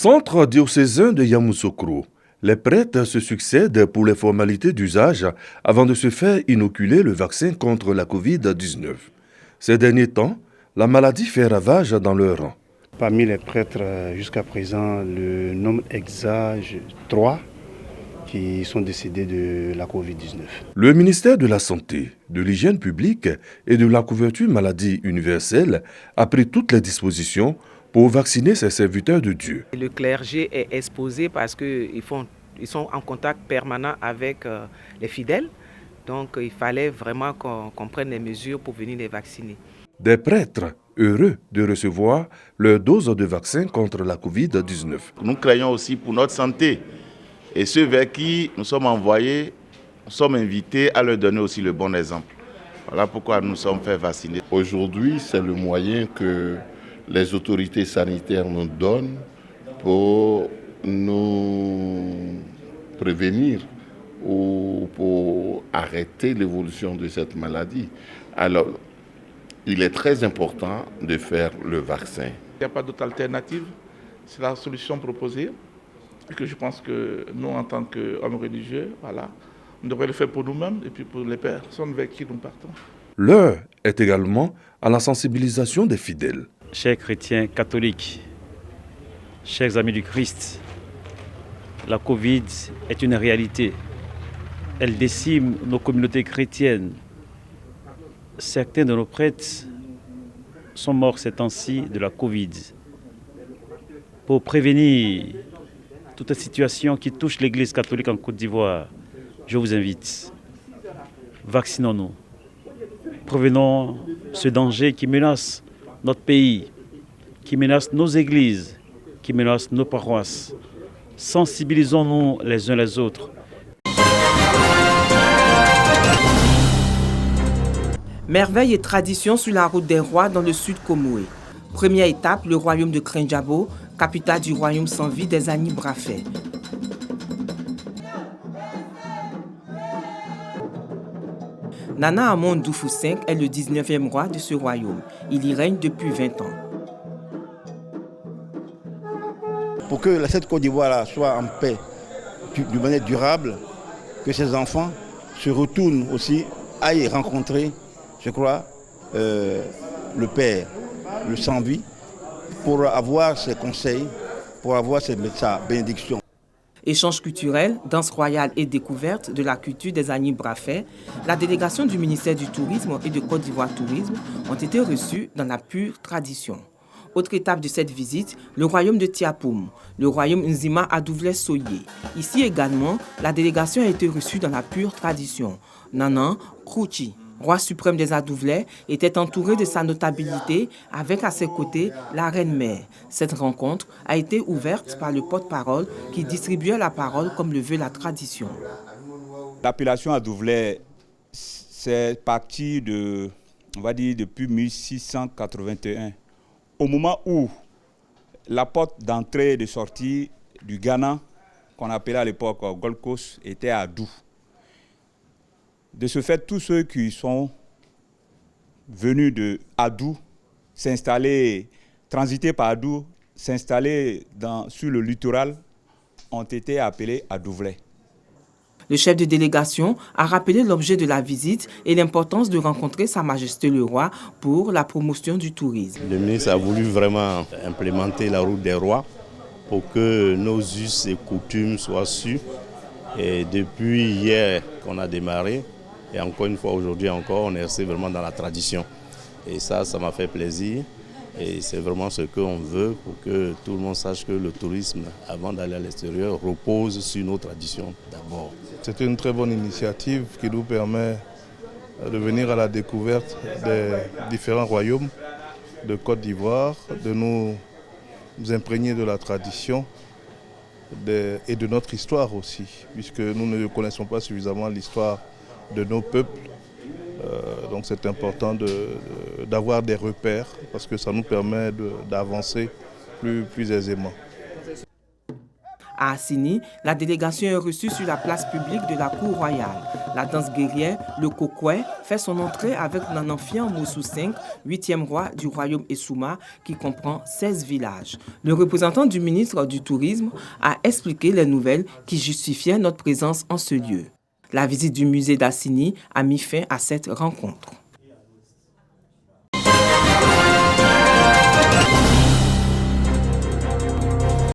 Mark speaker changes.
Speaker 1: Centre diocésain de Yamoussoukro. Les prêtres se succèdent pour les formalités d'usage avant de se faire inoculer le vaccin contre la Covid-19. Ces derniers temps, la maladie fait ravage dans leur rang.
Speaker 2: Parmi les prêtres, jusqu'à présent, le nombre exact 3 qui sont décédés de la Covid-19.
Speaker 1: Le ministère de la Santé, de l'Hygiène publique et de la couverture maladie universelle a pris toutes les dispositions pour vacciner ses serviteurs de Dieu.
Speaker 3: Le clergé est exposé parce qu'ils sont en contact permanent avec les fidèles. Donc il fallait vraiment qu'on prenne les mesures pour venir les vacciner.
Speaker 1: Des prêtres heureux de recevoir leur dose de vaccin contre la Covid-19.
Speaker 4: Nous craignons aussi pour notre santé. Et ceux vers qui nous sommes envoyés, nous sommes invités à leur donner aussi le bon exemple. Voilà pourquoi nous sommes fait vacciner.
Speaker 5: Aujourd'hui, c'est le moyen que les autorités sanitaires nous donnent pour nous prévenir ou pour arrêter l'évolution de cette maladie. Alors, il est très important de faire le vaccin.
Speaker 6: Il n'y a pas d'autre alternative, c'est la solution proposée. Et que je pense que nous, en tant qu'hommes religieux, voilà, on devrait le faire pour nous-mêmes et puis pour les personnes vers qui nous partons.
Speaker 1: L'heure est également à la sensibilisation des fidèles.
Speaker 7: Chers chrétiens catholiques, chers amis du Christ, la Covid est une réalité. Elle décime nos communautés chrétiennes. Certains de nos prêtres sont morts ces temps-ci de la Covid. Pour prévenir toute situation qui touche l'Église catholique en Côte d'Ivoire, je vous invite, vaccinons-nous. Prévenons ce danger qui menace notre pays, qui menace nos églises, qui menace nos paroisses. Sensibilisons-nous les uns les autres.
Speaker 8: Merveille et tradition sur la route des rois dans le sud Comoé. Première étape, le royaume de Krenjabo, capitale du royaume sans vie des Agni Brafé. Nana Amon Doufou V est le 19e roi de ce royaume. Il y règne depuis 20 ans.
Speaker 9: Pour que cette Côte d'Ivoire soit en paix d'une manière durable, que ses enfants se retournent aussi, aillent rencontrer, je crois, le Père, le sans-vie, pour avoir ses conseils, pour avoir sa bénédiction.
Speaker 8: Échange culturel, danse royale et découverte de la culture des Agni Brafé, la délégation du ministère du Tourisme et de Côte d'Ivoire Tourisme ont été reçus dans la pure tradition. Autre étape de cette visite, le royaume de Tiapoum, le royaume Nzima Adouvle Soye. Ici également, la délégation a été reçue dans la pure tradition. Nanan Krouchi, roi suprême des Adouvlais, était entouré de sa notabilité avec à ses côtés la reine-mère. Cette rencontre a été ouverte par le porte-parole qui distribuait la parole comme le veut la tradition.
Speaker 10: L'appellation Adouvlais, c'est parti de, on va dire, depuis 1681. Au moment où la porte d'entrée et de sortie du Ghana, qu'on appelait à l'époque Gold Coast, était à Adou. De ce fait, tous ceux qui sont venus de Adou, s'installer, transiter par Adou, s'installer sur le littoral, ont été appelés Adouvlais.
Speaker 8: Le chef de délégation a rappelé l'objet de la visite et l'importance de rencontrer Sa Majesté le Roi pour la promotion du tourisme.
Speaker 11: Le ministre a voulu vraiment implémenter la route des rois pour que nos us et coutumes soient su. Et depuis hier qu'on a démarré, et encore une fois aujourd'hui encore, on est resté vraiment dans la tradition. Et ça m'a fait plaisir. Et c'est vraiment ce qu'on veut pour que tout le monde sache que le tourisme, avant d'aller à l'extérieur, repose sur nos traditions d'abord.
Speaker 12: C'est une très bonne initiative qui nous permet de venir à la découverte des différents royaumes de Côte d'Ivoire, de nous imprégner de la tradition et de notre histoire aussi, puisque nous ne connaissons pas suffisamment l'histoire de nos peuples. Donc c'est important d'avoir des repères parce que ça nous permet d'avancer plus aisément.
Speaker 8: À Assini, la délégation est reçue sur la place publique de la Cour royale. La danse guerrière, le Kokwe, fait son entrée avec Nananfian Moussou V, 8e roi du royaume Essouma, qui comprend 16 villages. Le représentant du ministre du Tourisme a expliqué les nouvelles qui justifiaient notre présence en ce lieu. La visite du musée d'Assini a mis fin à cette rencontre.